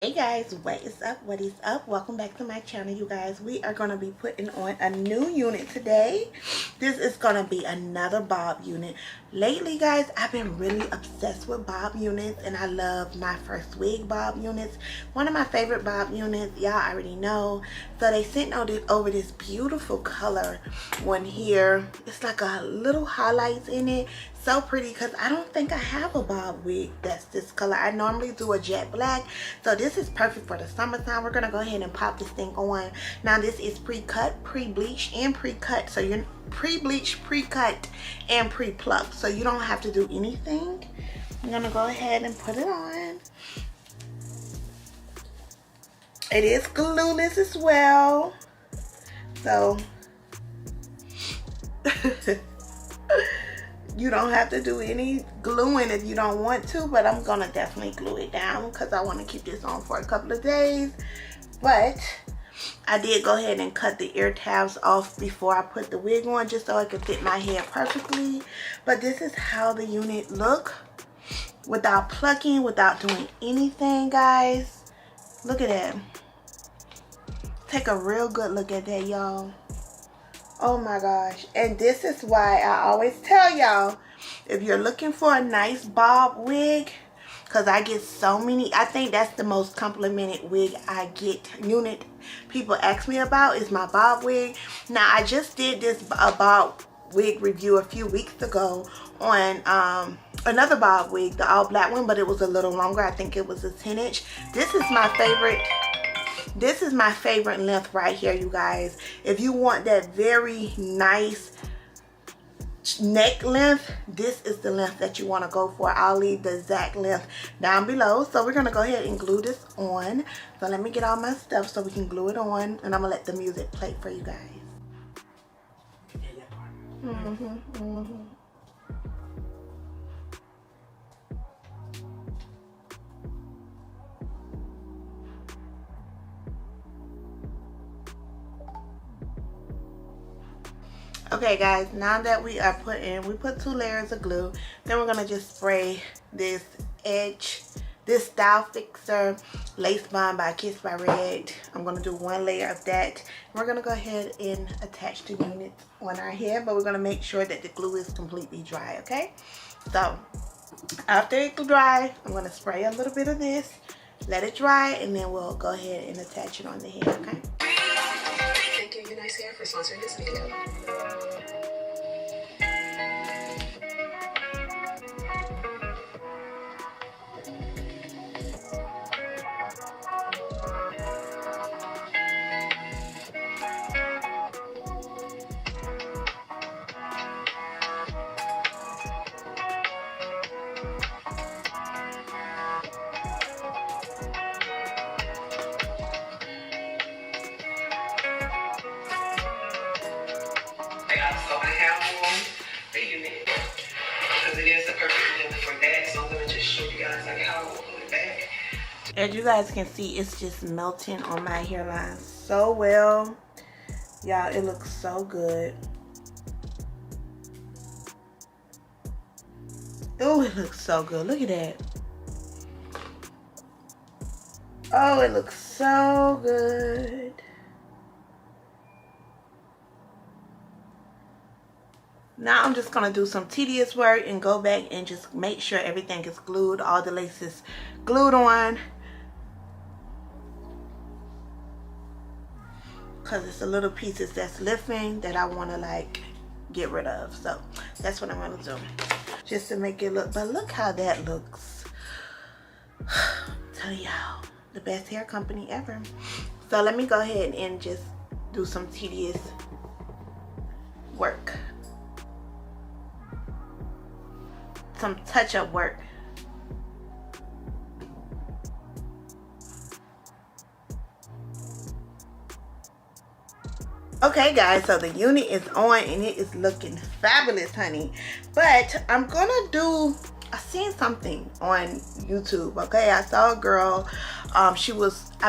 Hey guys, what is up? What is up? Welcome back to my channel, you guys. We are going to be putting on a new unit today. This is going to be another bob unit. Lately, guys, I've been really obsessed with bob units, and I love Myfirstwig bob units. One of my favorite bob units, y'all already know. So they sent over this beautiful color one here. It's like a little highlights in it. So pretty, because I don't think I have a bob wig that's this color. I normally do a jet black, so this is perfect for the summertime. We're gonna go ahead and pop this thing on. Now this is pre-cut, pre-bleached, and pre-cut. So you're pre-bleached, pre-cut, and pre-plucked, so you don't have to do anything. I'm gonna go ahead and put it on. It is glueless as well, so you don't have to do any gluing if you don't want to, but I'm gonna definitely glue it down because I want to keep this on for a couple of days. But I did go ahead and cut the ear tabs off before I put the wig on, just so it could fit my hair perfectly. But this is how the unit look without plucking, without doing anything, guys. Look at that. Take a real good look at that, y'all. Oh my gosh. And this is why I always tell y'all, if you're looking for a nice bob wig, because I get so many, I think that's the most complimented wig I get, unit people ask me about, is my bob wig. Now I just did this bob wig review a few weeks ago on another bob wig, the all black one, but it was a little longer. I think it was a 10-inch. This is my favorite. This is my favorite length right here, you guys. If you want that very nice neck length, this is the length that you want to go for. I'll leave the exact length down below. So we're going to go ahead and glue this on. So let me get all my stuff so we can glue it on, and I'm going to let the music play for you guys. Okay guys, now that we put 2 layers of glue, then we're gonna just spray this edge, this Style Fixer Lace Bond by Kissed by Red. I'm gonna do 1 layer of that. We're gonna go ahead and attach the units on our hair, but we're gonna make sure that the glue is completely dry, okay? So after it dry, I'm gonna spray a little bit of this, let it dry, and then we'll go ahead and attach it on the hair, okay? Thank you, Nice Hair, for sponsoring this video. So I have on the unit because it is the perfect length for that. So I'm going to just show you guys like how I'll put it back. As you guys can see, it's just melting on my hairline so well. Y'all, it looks so good. Oh, it looks so good. Look at that. Oh, it looks so good. Now I'm just gonna do some tedious work and go back and just make sure everything is glued, all the laces glued on, because it's the little pieces that's lifting that I want to like get rid of. So that's what I'm gonna do, just to make it look. But look how that looks. Tell y'all, the best hair company ever. So let me go ahead and just do some tedious work, some touch-up work. Okay guys, so the unit is on and it is looking fabulous, honey. But I'm gonna do, I seen something on YouTube, okay? I saw a girl, I've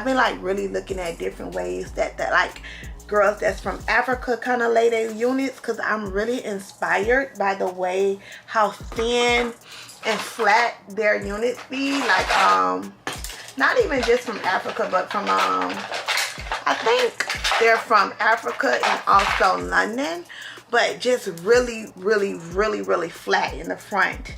been like really looking at different ways that like girls that's from Africa kind of lay their units, because I'm really inspired by the way how thin and flat their units be. Like not even just from Africa, but from I think they're from Africa and also London, but just really flat in the front.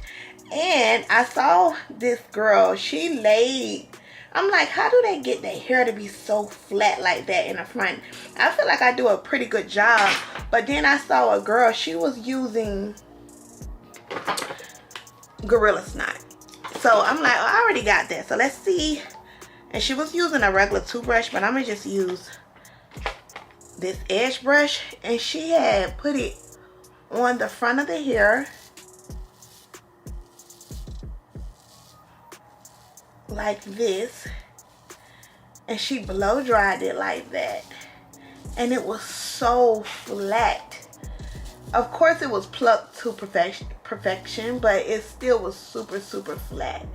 And I saw this girl, she laid, I'm like, how do they get their hair to be so flat like that in the front? I feel like I do a pretty good job. But then I saw a girl, she was using Gorilla Snot. So I'm like, oh, I already got that. So let's see. And she was using a regular toothbrush, but I'm going to just use this edge brush. And she had put it on the front of the hair, like this, and she blow dried it like that, and it was so flat. Of course it was plucked to perfection, but it still was super flat.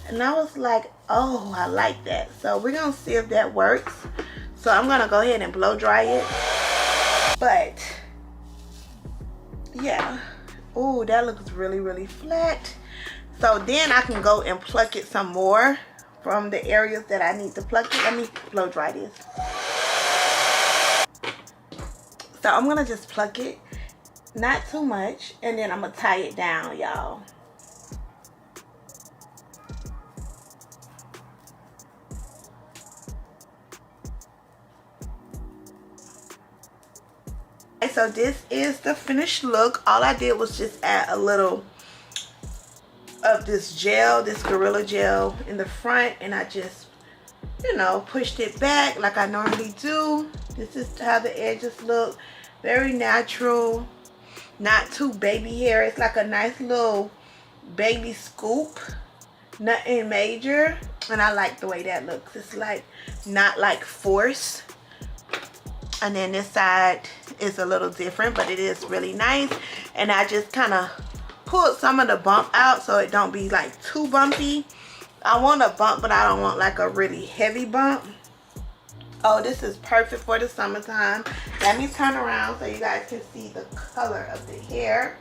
And I was like, oh, I like that. So we're gonna see if that works. So I'm gonna go ahead and blow dry it. But yeah, oh, that looks really flat. So then I can go and pluck it some more from the areas that I need to pluck it. Let me blow dry this. So I'm gonna just pluck it, not too much, and then I'm gonna tie it down, y'all. Okay, so this is the finished look. All I did was just add a little of this gel, this Gorilla Gel in the front, and I just, you know, pushed it back like I normally do. This is how the edges look. Very natural, not too baby hair. It's like a nice little baby scoop, nothing major, and I like the way that looks. It's like not like force. And then this side is a little different, but it is really nice. And I just kind of pulled some of the bump out so it don't be like too bumpy. I want a bump, but I don't want like a really heavy bump. Oh, this is perfect for the summertime. Let me turn around so you guys can see the color of the hair.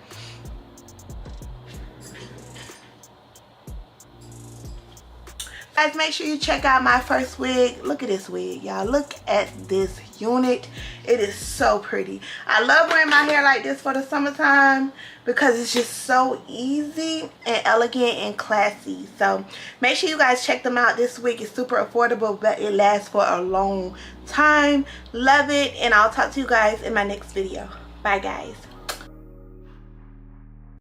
Guys, make sure you check out Myfirstwig. Look at this wig, y'all. Look at this unit. It is so pretty. I love wearing my hair like this for the summertime because it's just so easy and elegant and classy. So make sure you guys check them out. This wig is super affordable, but it lasts for a long time. Love it, and I'll talk to you guys in my next video. Bye, guys.